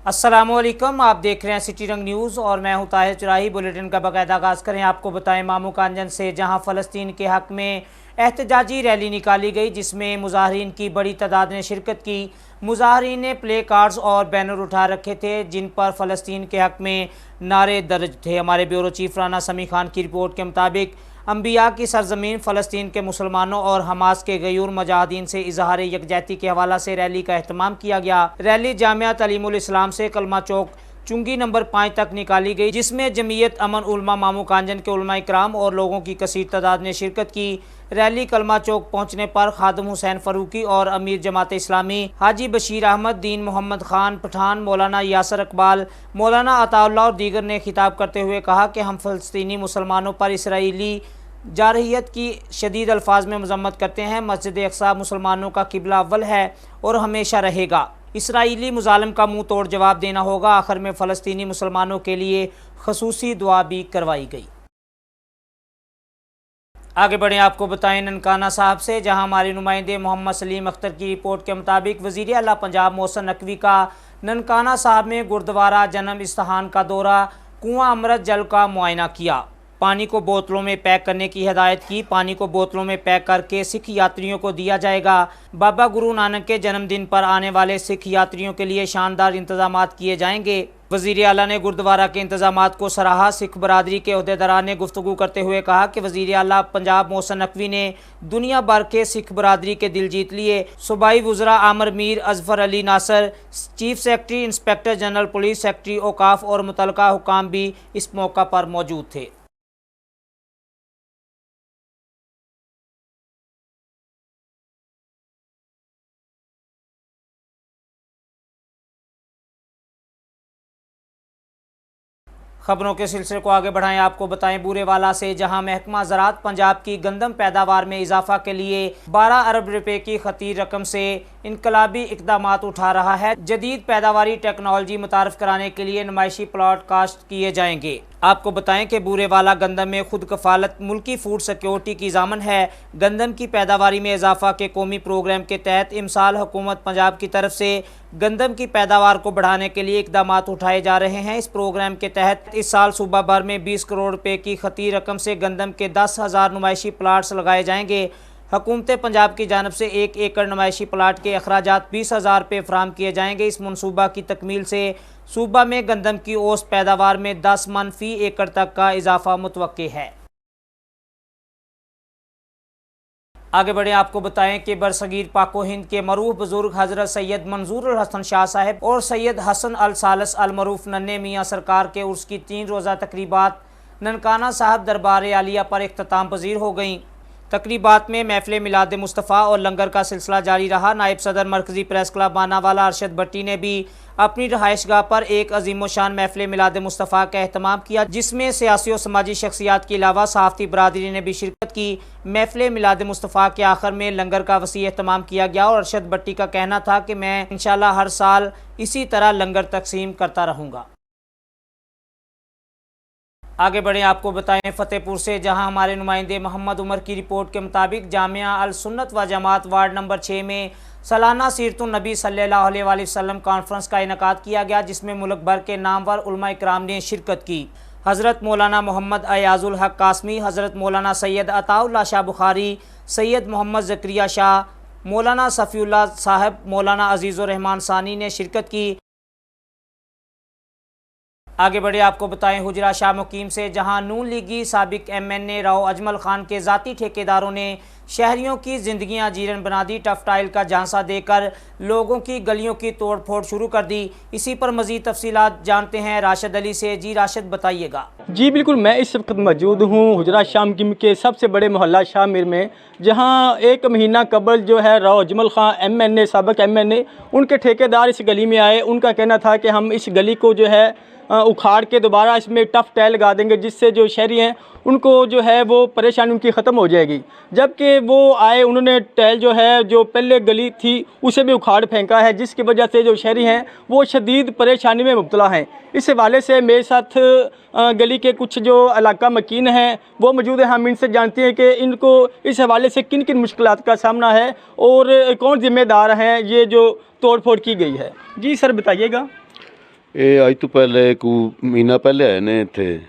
अस्सलामुअलैकुम, आप देख रहे हैं सिटी रंग न्यूज़ और मैं हूं ताहिर चुराही। बुलेटिन का बाकायदा आगाज़ करें। आपको बताएं मामू कांजन से जहां फ़लस्तीन के हक़ में एहतजाजी रैली निकाली गई, जिसमें मुजाहरीन की बड़ी तादाद ने शिरकत की। मुजाहरीन ने प्ले कार्ड्स और बैनर उठा रखे थे जिन पर फ़लस्तीन के हक़ में नारे दर्ज थे। हमारे ब्यूरो चीफ राना समी खान की रिपोर्ट के मुताबिक अंबिया की सरजमीन फ़लस्तीन के मुसलमानों और हमास के गयूर मुजाहिदीन से इजहार यकजहती के हवाला से रैली का अहतमाम किया गया। रैली जामिया तालीमुल इस्लाम से कलमा चौक चुंगी नंबर 5 तक निकाली गई, जिसमें जमीयत अमन उलमा मामू कांजन के उलमा इकराम और लोगों की कसीर तादाद ने शिरकत की। रैली कलमा चौक पहुंचने पर खादम हुसैन फ़रूकी और अमीर जमात इस्लामी हाजी बशीर अहमद, दीन मोहम्मद खान पठान, मौलाना यासर इकबाल, मौलाना अताउल्लाह और दीगर ने खिताब करते हुए कहा कि हम फ़लस्तीनी मुसलमानों पर इसराइली जारहियत की शदीद अल्फाज में मजम्मत करते हैं। मस्जिद अक्सा मुसलमानों का किबला अव्वल है और हमेशा रहेगा। इसराइली मुजालिम का मुंह तोड़ जवाब देना होगा। आखिर में फ़लस्तीनी मुसलमानों के लिए खसूसी दुआ भी करवाई गई। आगे बढ़ें, आपको बताएं ननकाना साहब से, जहां हमारे नुमाइंदे मोहम्मद सलीम अख्तर की रिपोर्ट के मुताबिक वज़ीर आला पंजाब मोहसिन नकवी का ननकाना साहब में गुरुद्वारा जन्म इस्ताहान का दौरा, कुआं अमृत जल का मुआयना किया, पानी को बोतलों में पैक करने की हिदायत की। पानी को बोतलों में पैक करके सिख यात्रियों को दिया जाएगा। बाबा गुरु नानक के जन्मदिन पर आने वाले सिख यात्रियों के लिए शानदार इंतजामात किए जाएंगे। वज़ीर आला ने गुरुद्वारा के इंतजामात को सराहा। सिख बरादरी के ओहदेदारान ने गुफ्तगू करते हुए कहा कि वज़ीर आला पंजाब मोहसिन नकवी ने दुनिया भर के सिख बरादरी के दिल जीत लिए। सूबाई वज़रा Amir Mir Azfar Ali Nasir, chief secretary, inspector general police, secretary औकाफ और मुतलका हुकाम भी इस मौका पर मौजूद थे। खबरों के सिलसिले को आगे बढ़ाएं। आपको बताएं बूरेवाला से, जहां महकमा ज़राअत पंजाब की गंदम पैदावार में इजाफा के लिए 12 अरब रुपए की खतीर रकम से इनकलाबी इकदामात उठा रहा है। जदीद पैदावारी टेक्नोलॉजी मुतारफ़ कराने के लिए नुमाइशी प्लॉट काश्त किए जाएंगे। आपको बताएं कि बूरेवाला गंदम में खुद कफालत मुल्की फूड सिक्योरिटी की ज़ामन है। गंदम की पैदावारी में इजाफा के कौमी प्रोग्राम के तहत इमसाल हुकूमत पंजाब की तरफ से गंदम की पैदावार को बढ़ाने के लिए इकदामात उठाए जा रहे हैं। इस प्रोग्राम के तहत इस साल सूबा भर में 20 करोड़ रुपए की खतीर रकम से गंदम के 10,000 नुमाइशी प्लाट्स लगाए जाएंगे। हुकूमत पंजाब की जानब से 1 एकड़ नुमाइशी प्लाट के अखराजात 20,000 रुपये फराम किए जाएंगे। इस मनसूबा की तकमील से सूबा में गंदम की औसत पैदावार में 10 मन फी एकड़ तक का इजाफा मुतवक्के है। आगे बढ़े, आपको बताएं कि बरसगीर पाको हिंद के मरूफ बुजुर्ग हज़रत सैयद मंजूर अल हसन शाह साहब और सैयद हसन अल सालस अल मरूफ नन्हे मियाँ सरकार के उर्स की 3 रोज़ा तकरीबात ननकाना साहब दरबार आलिया पर इख्तिताम पजीर हो गईं। तकरीबात में महफिल मिलाद मुस्तफ़ा और लंगर का सिलसिला जारी रहा। नायब सदर मरकज़ी प्रेस क्लब बानावाला अरशद भट्टी ने भी अपनी रहायशगाह पर एक अजीम शान महफिल मिलाद मुस्तफ़ा का एहतमाम किया, जिसमें सियासी और समाजी शख्सियात के अलावा सहाफ़ती बरादरी ने भी शिरकत की। महफिल मिलाद मुस्तफ़ा के आखिर में लंगर का वसी एहतमाम किया गया और अरशद भट्टी का कहना था कि मैं इंशाअल्लाह हर साल इसी तरह लंगर तकसीम करता रहूँगा। आगे बढ़े, आपको बताएं फ़तेहपुर से, जहां हमारे नुमाइंदे मोहम्मद उमर की रिपोर्ट के मुताबिक जामिया अल सुन्नत व जमात वार्ड नंबर 6 में सालाना सीरतुन नबी सल्लल्लाहु अलैहि वसल्लम कॉन्फ्रेंस का इनेकाद किया गया, जिसमें मुल्क भर के नामवर उलमा इकराम ने शिरकत की। हज़रत मौलाना मोहम्मद अयाजुल हक कासमी, हज़रत मौलाना सैयद अताउल्लाह शाह बुखारी, सैयद मोहम्मद ज़करिया शाह, मौलाना सफ़ीउल्लाह साहब, मौलाना अजीज़ुर रहमान सानी ने शिरकत की। आगे बढ़े, आपको बताएं हुजरा शाह मुकीम से, जहां नून लीगी साबिक MNA राव अजमल खान के ज़ाती ठेकेदारों ने शहरियों की ज़िंदगियां जीरन बना दी। टफ टाइल का झांसा देकर लोगों की गलियों की तोड़ फोड़ शुरू कर दी। इसी पर मज़ीद तफसीलात जानते हैं राशिद अली से। जी राशिद, बताइएगा। जी बिल्कुल, मैं इस वक्त मौजूद हूँ हुजरा शाह मुकीम के सबसे बड़े मोहल्ला शाहमीर में, जहाँ 1 महीना कबल जो है राव अजमल खान MNA साबिक MNA उनके ठेकेदार इस गली में आए। उनका कहना था कि हम इस गली को जो है उखाड़ के दोबारा इसमें टफ टाइल लगा देंगे, जिससे जो शहरी हैं उनको जो है वो परेशानी उनकी ख़त्म हो जाएगी। जबकि वो आए, उन्होंने टाइल जो है जो पहले गली थी उसे भी उखाड़ फेंका है, जिसकी वजह से जो शहरी हैं वो शदीद परेशानी में मुब्तला हैं। इस हवाले से मेरे साथ गली के कुछ जो इलाका मकीन हैं वो मौजूद हैं। हम इनसे जानते हैं कि इनको इस हवाले से किन किन मुश्किलात का सामना है और कौन ज़िम्मेदार हैं ये जो तोड़ फोड़ की गई है। जी सर, बताइएगा। ਇਹ ਅੱਜ ਤੋਂ ਪਹਿਲੇ ਕੋਈ ਮਹੀਨਾ ਪਹਿਲੇ ਆਏ ਨੇ ਇੱਥੇ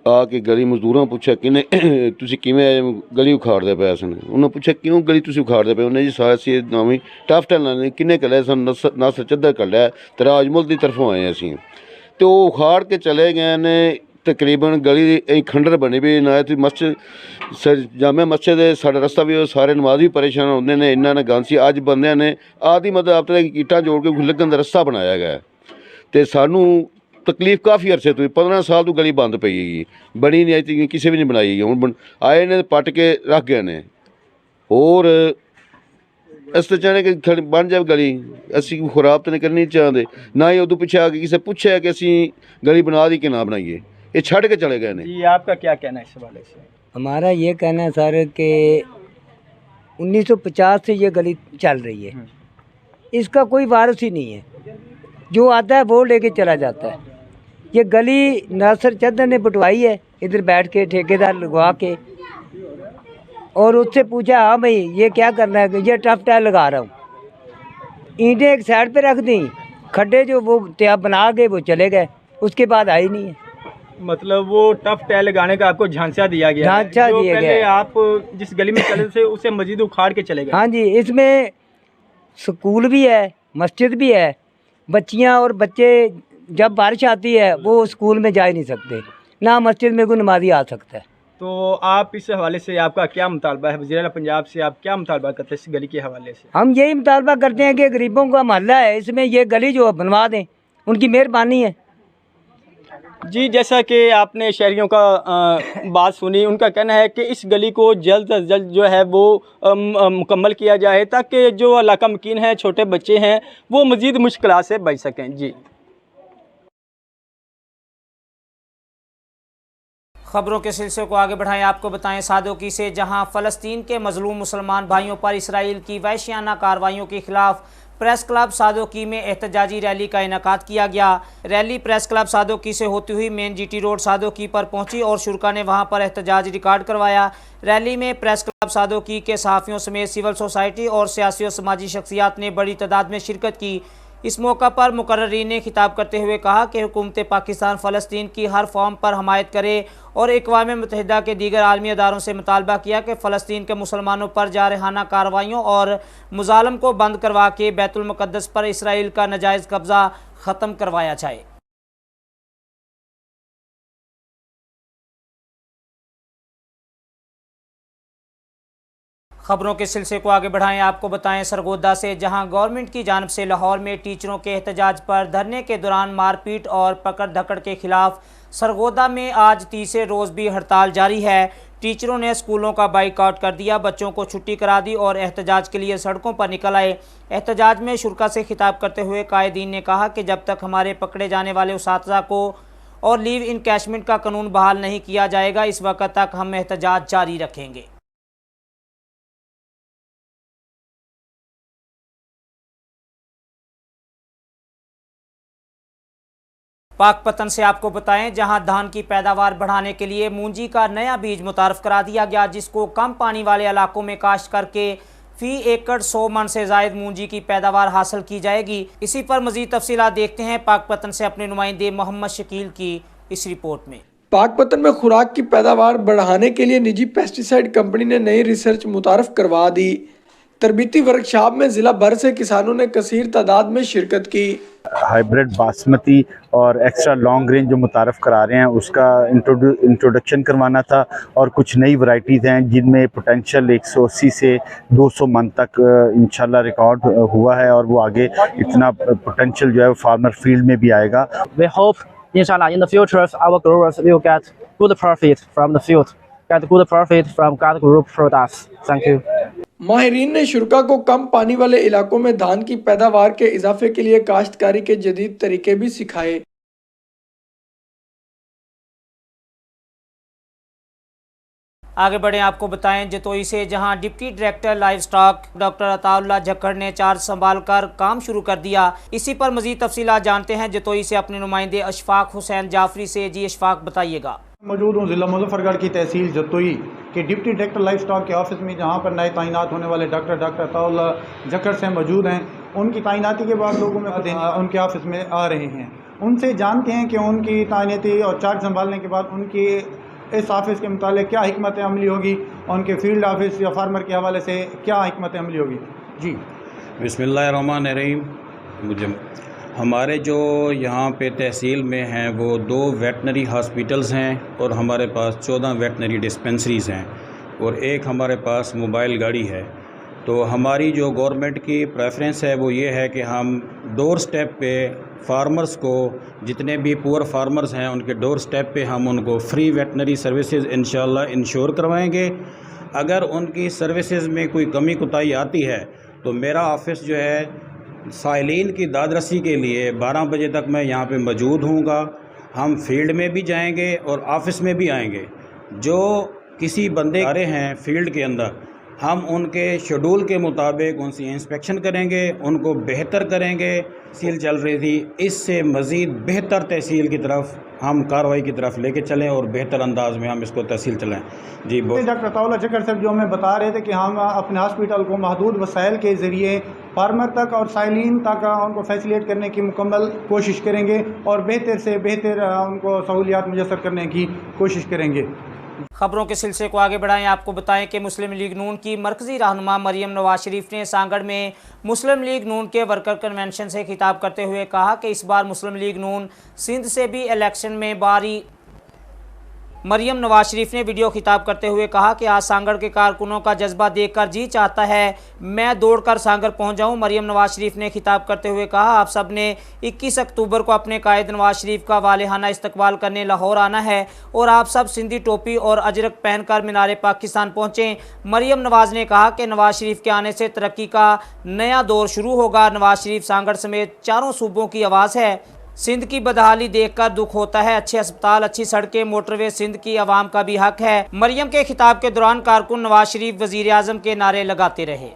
ਆ ਕੇ ਗਲੀ ਮਜ਼ਦੂਰਾਂ ਪੁੱਛਿਆ ਕਿਨੇ ਤੁਸੀਂ ਕਿਵੇਂ ਗਲੀ ਉਖਾੜਦੇ ਪਏ ਸਨ। ਉਹਨਾਂ ਪੁੱਛਿਆ ਕਿਉਂ ਗਲੀ ਤੁਸੀਂ ਉਖਾੜਦੇ ਪਏ। ਉਹਨੇ ਜੀ ਅਸੀਂ ਨਵੀਂ ਟਫ ਟੈਲਾਂ ਨੇ ਕਿੰਨੇ ਕੱਲਿਆ ਸਾਨੂੰ ਨਾਸਰ ਚੱਦਰ ਕੱਲਿਆ ਤੇ ਰਾਜਮਲ ਦੀ ਤਰਫੋਂ ਆਏ ਅਸੀਂ ਤੇ ਉਹ ਉਖਾੜ ਕੇ ਚਲੇ ਗਏ ਨੇ। ਤਕਰੀਬਨ ਗਲੀ ਇਹ ਖੰਡਰ ਬਣੀ ਵੀ ਨਾ ਤੇ ਮਸਜਿਦ ਜਾਮੇ ਮਸਜਿਦ ਦੇ ਸਾਡਾ ਰਸਤਾ ਵੀ ਉਹ ਸਾਰੇ ਨਮਾਜ਼ ਵੀ ਪਰੇਸ਼ਾਨ ਹੁੰਦੇ ਨੇ। ਇਹਨਾਂ ਨੇ ਗੰਦ ਸੀ ਅੱਜ ਬੰਦਿਆਂ ਨੇ ਆਦੀ ਮਤਲਬ ਆਪਣੇ ਇੱਟਾਂ ਜੋੜ ਕੇ ਲੱਗਣ ਦਾ ਰਸਤਾ ਬਣਾਇਆ ਗਿਆ ਤੇ ਸਾਨੂੰ ਤਕਲੀਫ ਕਾਫੀ ਅਰਸੇ ਤੋਂ 15 ਸਾਲ ਤੋਂ ਗਲੀ ਬੰਦ ਪਈ ਹੈਗੀ ਬਣੀ ਨਹੀਂ ਅਜੇ ਕਿਸੇ ਵੀ ਨਹੀਂ ਬਣਾਈ ਹੁਣ ਆਏ ਨੇ ਪੱਟ ਕੇ ਰੱਖ ਗਏ ਨੇ। ਹੋਰ ਇਸ ਤੋਂ ਚਾਹੁੰਦੇ ਕਿ ਬਣ ਜਾਵੇ ਗਲੀ ਅਸੀਂ ਖਰਾਬ ਤਾਂ ਨਹੀਂ ਕਰਨੀ ਚਾਹੁੰਦੇ ਨਾ ਹੀ ਉਦੋਂ ਪਿੱਛੇ ਆ ਕੇ ਕਿਸੇ ਪੁੱਛਿਆ ਕਿ ਅਸੀਂ गली बना दी कि ना बनाइए ये छड़ के चले गए ने। जी आपका क्या कहना है इस हवाले से? हमारा ये कहना है सर कि 1950 से ये गली चल रही है, इसका कोई वारिस ही नहीं है, जो आता है वो लेके चला जाता है। ये गली नासिर चद्दर ने बटवाई है इधर बैठ के ठेकेदार लगवा के, और उससे पूछा हाँ भाई ये क्या करना है, ये टफ टाइल लगा रहा हूँ। ईंटें एक साइड पे रख दी, खड्डे जो वो तैयार बना के वो चले गए, उसके बाद आई नहीं है। मतलब वो टफ टाइल लगाने का आपको झांसा दिया गया, ढांचा दिया पहले गया। आप जिस गली में चले थे उसे मस्जिद उखाड़ के चले गए। हाँ जी, इसमें स्कूल भी है, मस्जिद भी है। बच्चियाँ और बच्चे जब बारिश आती है वो स्कूल में जा ही नहीं सकते, ना मस्जिद में कोई नमाजी आ सकता है। तो आप इस हवाले से आपका क्या मुतालबा है? वज़ीर आला पंजाब से आप क्या मुतालबा करते हैं इस गली के हवाले से? हम यही मुतालबा करते हैं कि गरीबों का मोहल्ला है, इसमें ये गली जो बनवा दें, उनकी मेहरबानी है। जी जैसा कि आपने शहरियों का बात सुनी, उनका कहना है कि इस गली को जल्द अज जल्द जो है वो मुकम्मल किया जाए ताकि जो इलाका मकीन है, छोटे बच्चे हैं, वो मज़ीद मुश्किलात से बच सकें। जी खबरों के सिलसिले को आगे बढ़ाएं, आपको बताएं सादोकी से, जहां फ़लस्तीन के मजलूम मुसलमान भाइयों पर इसराइल की वहशियाना कार्रवाइयों के खिलाफ प्रेस क्लब सादोकी में एहतजाजी रैली का इनेकाद किया गया। रैली प्रेस क्लब सादोकी से होती हुई मेन जीटी रोड सादोकी पर पहुंची और शुरा ने वहां पर एहतजाज रिकॉर्ड करवाया। रैली में प्रेस क्लब सादोकी के सहाफ़ियों समेत सिविल सोसाइटी और सियासी और समाजी शख्सियात ने बड़ी तादाद में शिरकत की। इस मौका पर मुकर्ररीन ने खिताब करते हुए कहा कि हुकूमत पाकिस्तान फ़लस्तीन की हर फॉर्म पर हमायत करे और अक़वाम मुत्तहिदा के दीगर आलमी अदारों से मुतालबा किया कि फ़लस्तीन के मुसलमानों पर जारहाना कार्रवाइयों और मुज़ालम को बंद करवा के बैतुल मुक़द्दस पर इसराइल का नाजायज़ कब्ज़ा ख़त्म करवाया जाए। खबरों के सिलसिले को आगे बढ़ाएं, आपको बताएं सरगोदा से, जहां गवर्नमेंट की जानिब से लाहौर में टीचरों के एहतजाज पर धरने के दौरान मारपीट और पकड़ धकड़ के खिलाफ सरगोदा में आज तीसरे रोज़ भी हड़ताल जारी है। टीचरों ने स्कूलों का बाइकआउट कर दिया, बच्चों को छुट्टी करा दी और एहतजाज के लिए सड़कों पर निकल आए। एहतजाज में शुरा से खिताब करते हुए कायदीन ने कहा कि जब तक हमारे पकड़े जाने वाले उसातिज़ा को और लीव इनकैशमेंट का कानून बहाल नहीं किया जाएगा, इस वक्त तक हम एहतजाज जारी रखेंगे। पाकपतन से आपको बताएं, जहां धान की पैदावार बढ़ाने के लिए मूंजी का नया बीज मुतारफ़ करा दिया गया, जिसको कम पानी वाले इलाकों में काश्त करके फ़ी एकड़ 100 मन से ज़ायद मूंजी की पैदावार हासिल की जाएगी। इसी पर मज़ीद तफसीलात देखते हैं पाकपतन से अपने नुमाइंदे मोहम्मद शकील की इस रिपोर्ट में। पाकपतन में खुराक की पैदावार बढ़ाने के लिए निजी पेस्टिसाइड कंपनी ने नई रिसर्च मुतारफ़ करवा दी। तरबीती वर्कशॉप में ज़िला भर से किसानों ने कसीर तादाद में शिरकत की। हाइब्रिड बासमती और एक्स्ट्रा लॉन्ग रेंज जो मुतारफ़ करा रहे हैं उसका इंट्रोडक्शन करवाना था, और कुछ नई वैरायटीज़ हैं जिनमें पोटेंशियल 180 से 200 मन तक इंशाल्लाह रिकॉर्ड हुआ है, और वो आगे इतना पोटेंशियल जो है फार्मर फील्ड में भी आएगा। We hope inshallah in the future our growers will get good profit from the field, get good profit from God Group products. Thank you. माहिरीन ने शुरा को कम पानी वाले इलाकों में धान की पैदावार के इजाफे के लिए काश्तकारी के जदीद तरीके भी सिखाए। आगे बढ़े, आपको बताएं जतोई से, जहां deputy director livestock doctor Ataullah Jhakkar ने चार्ज संभाल कर काम शुरू कर दिया। इसी पर मजीद तफसीलात जानते हैं जतोई से अपने नुमाइंदे अशफाक हुसैन जाफरी से। जी अशफाक, बताइएगा। मौजूद हूँ ज़िला मुजफ्फरगढ़ की तहसील जतोई के डिप्टी डायरेक्टर लाइफ स्टॉक के ऑफिस में, जहाँ पर नए तैनात होने वाले डॉक्टर अताउल्लाह झक्कड़ से मौजूद हैं। ان کی تعیناتی کے بعد لوگوں میں ان کے آفس میں آ رہے ہیں، ان سے جانتے ہیں کہ ان کی تعیناتی اور چارج سنبھالنے کے بعد ان کی اس آفس کے متعلق کیا حکمت عملی ہوگی، ان کے فیلڈ آفس یا فارمر کے حوالے سے کیا حکمت عملی ہوگی۔ جی بسم اللہ الرحمن الرحیم۔ ہمارے جو یہاں پہ تحصیل میں ہیں وہ 2 ویٹنری ہاسپیٹلز ہیں اور ہمارے پاس 14 ویٹنری ڈسپنسریز ہیں اور ایک ہمارے پاس موبائل گاڑی ہے۔ تو ہماری جو گورنمنٹ کی پریفرنس ہے وہ یہ ہے کہ ہم ڈور سٹیپ پہ فارمرز کو، جتنے بھی پور فارمرز ہیں ان کے ڈور سٹیپ پہ ہم ان کو فری ویٹنری سروسز انشاءاللہ انشور کروائیں گے۔ اگر ان کی سروسز میں کوئی کمی کوتاہی آتی ہے تو میرا آفس جو ہے سائلین کی داد رسی کے لیے 12 بجے تک میں یہاں پہ موجود ہوں گا۔ ہم فیلڈ میں بھی جائیں گے اور آفس میں بھی آئیں گے۔ جو کسی بندے آ رہے ہیں فیلڈ کے اندر، ہم ان کے شیڈول کے مطابق ان سے انسپیکشن کریں گے، ان کو بہتر کریں گے۔ تحصیل چل رہی تھی، اس سے مزید بہتر تحصیل کی طرف ہم کارروائی کی طرف لے کے چلیں اور بہتر انداز میں ہم اس کو تحصیل چلائیں۔ جی ڈاکٹر طاولہ چکر صاحب جو ہمیں بتا رہے تھے کہ ہم اپنے ہاسپٹل کو محدود وسائل کے ذریعے فارمر تک اور سائلین تک ان کو فیسیلیٹ کرنے کی مکمل کوشش کریں گے اور بہتر سے بہتر ان کو سہولیات میسر کرنے کی کوشش کریں گے۔ خبروں کے سلسلے کو آگے بڑھائیں، آپ کو بتائیں کہ مسلم لیگ نون کی مرکزی رہنما مریم نواز شریف نے سانگڑ میں مسلم لیگ نون کے ورکر کنونشن سے خطاب کرتے ہوئے کہا کہ اس بار مسلم لیگ نون سندھ سے بھی الیکشن میں باری۔ مریم نواز شریف نے ویڈیو خطاب کرتے ہوئے کہا کہ آج سانگڑ کے کارکنوں کا جذبہ دیکھ کر جی چاہتا ہے میں دوڑ کر سانگڑ پہنچ جاؤں۔ مریم نواز شریف نے خطاب کرتے ہوئے کہا آپ سب نے 21 اکتوبر کو اپنے قائد نواز شریف کا والہانہ استقبال کرنے لاہور آنا ہے اور آپ سب سندھی ٹوپی اور اجرک پہن کر مینار پاکستان پہنچیں۔ مریم نواز نے کہا کہ نواز شریف کے آنے سے ترقی کا نیا دور شروع ہوگا۔ نواز شریف سانگڑ سمیت 4 صوبوں کی آواز ہے۔ سندھ کی بدحالی دیکھ کر دکھ ہوتا ہے، اچھے اسپتال، اچھی سڑکیں، موٹر وے سندھ کی عوام کا بھی حق ہے۔ مریم کے خطاب کے دوران کارکن نواز شریف وزیر اعظم کے نعرے لگاتے رہے۔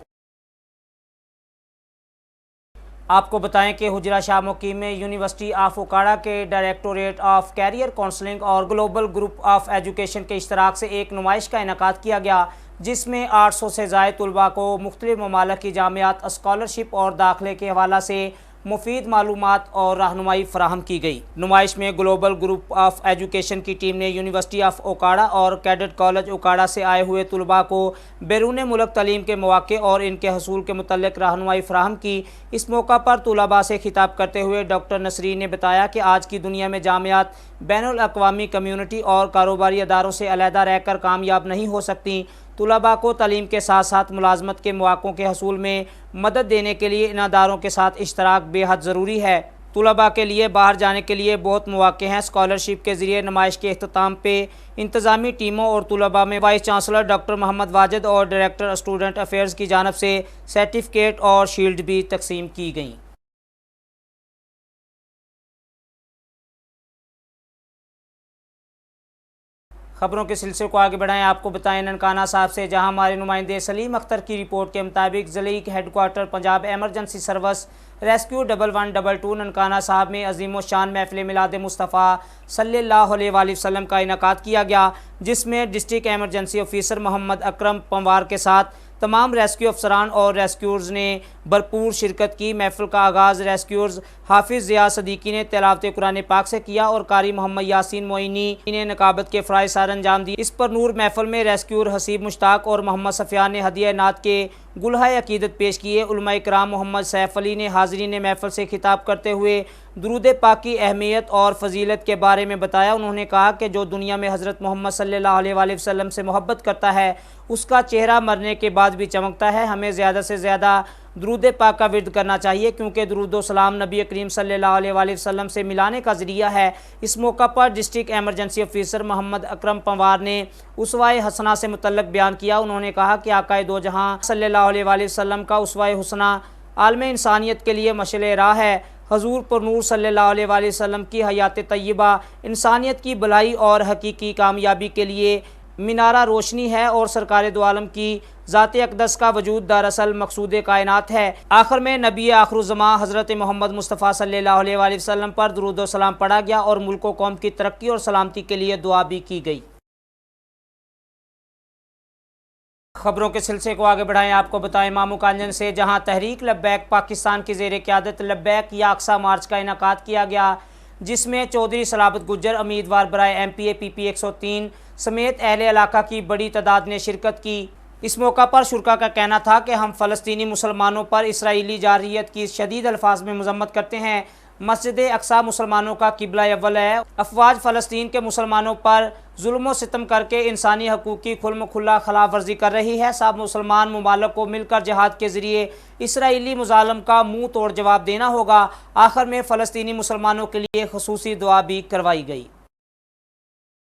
آپ کو بتائیں کہ حجرہ شاہ مقیم میں یونیورسٹی آف اوکاڑا کے ڈائریکٹوریٹ آف کیریئر کونسلنگ اور گلوبل گروپ آف ایجوکیشن کے اشتراک سے ایک نمائش کا انعقاد کیا گیا جس میں 800 سے زائد طلباء کو مختلف ممالک کی جامعات اسکالرشپ اور داخلے کے حوالہ سے مفید معلومات اور رہنمائی فراہم کی گئی۔ نمائش میں گلوبل گروپ آف ایجوکیشن کی ٹیم نے یونیورسٹی آف اوکاڑا اور کیڈٹ کالج اوکاڑا سے آئے ہوئے طلباء کو بیرون ملک تعلیم کے مواقع اور ان کے حصول کے متعلق رہنمائی فراہم کی۔ اس موقع پر طلباء سے خطاب کرتے ہوئے ڈاکٹر نسرین نے بتایا کہ آج کی دنیا میں جامعات بین الاقوامی کمیونٹی اور کاروباری اداروں سے علیحدہ رہ کر کامیاب نہیں ہو سکتی۔ طلباء کو تعلیم کے ساتھ ساتھ ملازمت کے مواقعوں کے حصول میں مدد دینے کے لیے ان اداروں کے ساتھ اشتراک بے حد ضروری ہے۔ طلباء کے لیے باہر جانے کے لیے بہت مواقع ہیں۔ اسکالرشپ کے ذریعے نمائش کے اختتام پہ انتظامی ٹیموں اور طلباء میں وائس چانسلر ڈاکٹر محمد واجد اور ڈائریکٹر اسٹوڈنٹ افیئرز کی جانب سے سرٹیفکیٹ اور شیلڈ بھی تقسیم کی گئیں۔ خبروں کے سلسلے کو آگے بڑھائیں، آپ کو بتائیں ننکانہ صاحب سے، جہاں ہمارے نمائندے سلیم اختر کی رپورٹ کے مطابق ضلعی headquarter Punjab emergency service rescue 1122 Nankana Sahib میں عظیم و شان محفل میلاد مصطفیٰ صلی اللہ علیہ وآلہ وسلم کا انعقاد کیا گیا، جس میں ڈسٹرکٹ ایمرجنسی آفیسر محمد اکرم پنوار کے ساتھ تمام ریسکیو افسران اور ریسکیورز نے بھرپور شرکت کی۔ محفل کا آغاز ریسکیورز حافظ ضیاء صدیقی نے تلاوت قرآن پاک سے کیا اور قاری محمد یاسین معینی نے نقابت کے فرائض سار انجام دی۔ اس پر نور محفل میں ریسکیور حسیب مشتاق اور محمد سفیان نے ہدیہ نعت کے گلہائے عقیدت پیش کیے۔ علماء کرام محمد سیف علی نے حاضرین محفل سے خطاب کرتے ہوئے درود پاک کی اہمیت اور فضیلت کے بارے میں بتایا۔ انہوں نے کہا کہ جو دنیا میں حضرت محمد صلی اللہ علیہ وآلہ وسلم سے محبت کرتا ہے اس کا چہرہ مرنے کے بعد بھی چمکتا ہے۔ ہمیں زیادہ سے زیادہ درود پاک کا ورد کرنا چاہیے کیونکہ درود و سلام نبی کریم صلی اللہ علیہ وآلہ وسلم سے ملانے کا ذریعہ ہے۔ اس موقع پر ڈسٹرکٹ ایمرجنسی آفیسر محمد اکرم پنوار نے اسوہ حسنہ سے متعلق بیان کیا۔ انہوں نے کہا کہ آقائے دو جہاں صلی اللہ علیہ وآلہ وسلم کا اسوہ حسنہ عالم انسانیت کے لیے مشعل راہ ہے۔ حضور پر نور صلی اللہ علیہ وآلہ وسلم کی حیات طیبہ انسانیت کی بھلائی اور حقیقی کامیابی کے لیے منارہ روشنی ہے اور سرکار دو عالم کی ذات اقدس کا وجود دراصل مقصود کائنات ہے۔ آخر میں نبی آخر الزماں حضرت محمد مصطفیٰ صلی اللہ علیہ وآلہ وسلم پر درود و سلام پڑھا گیا اور ملک و قوم کی ترقی اور سلامتی کے لیے دعا بھی کی گئی۔ खबरों के सिलसिले को आगे बढ़ाएं, आपको बताएं मामू कांजन से, जहां तहरीक लब्बैक पाकिस्तान की ज़ेर क़यादत लब्बैक या अक्सा मार्च का इनेकाद किया गया, जिसमें चौधरी सलाबत गुज्जर उम्मीदवार बराए MPA PP 103 समेत अहले इलाका की बड़ी तादाद ने शिरकत की। इस मौका पर शुरका का कहना था कि हम फ़लस्तीनी मुसलमानों पर इसराइली जारहियत की शदीद अल्फाज में मजम्मत करते हैं। मस्जिद अक्सा मुसलमानों का किबला अव्वल है। अफवाज फ़लस्तीन के मुसलमानों पर जुल्म व सितम करके इंसानी हकूक़ की खुल्म खुल्ला खिलाफ वर्जी कर रही है। सब मुसलमान ममालिक को मिलकर जिहाद के ज़रिए इसराइली मुजालम का मुँह तोड़ जवाब देना होगा। आखिर में फ़लस्तीनी मुसलमानों के लिए ख़ुसूसी दुआ भी करवाई गई।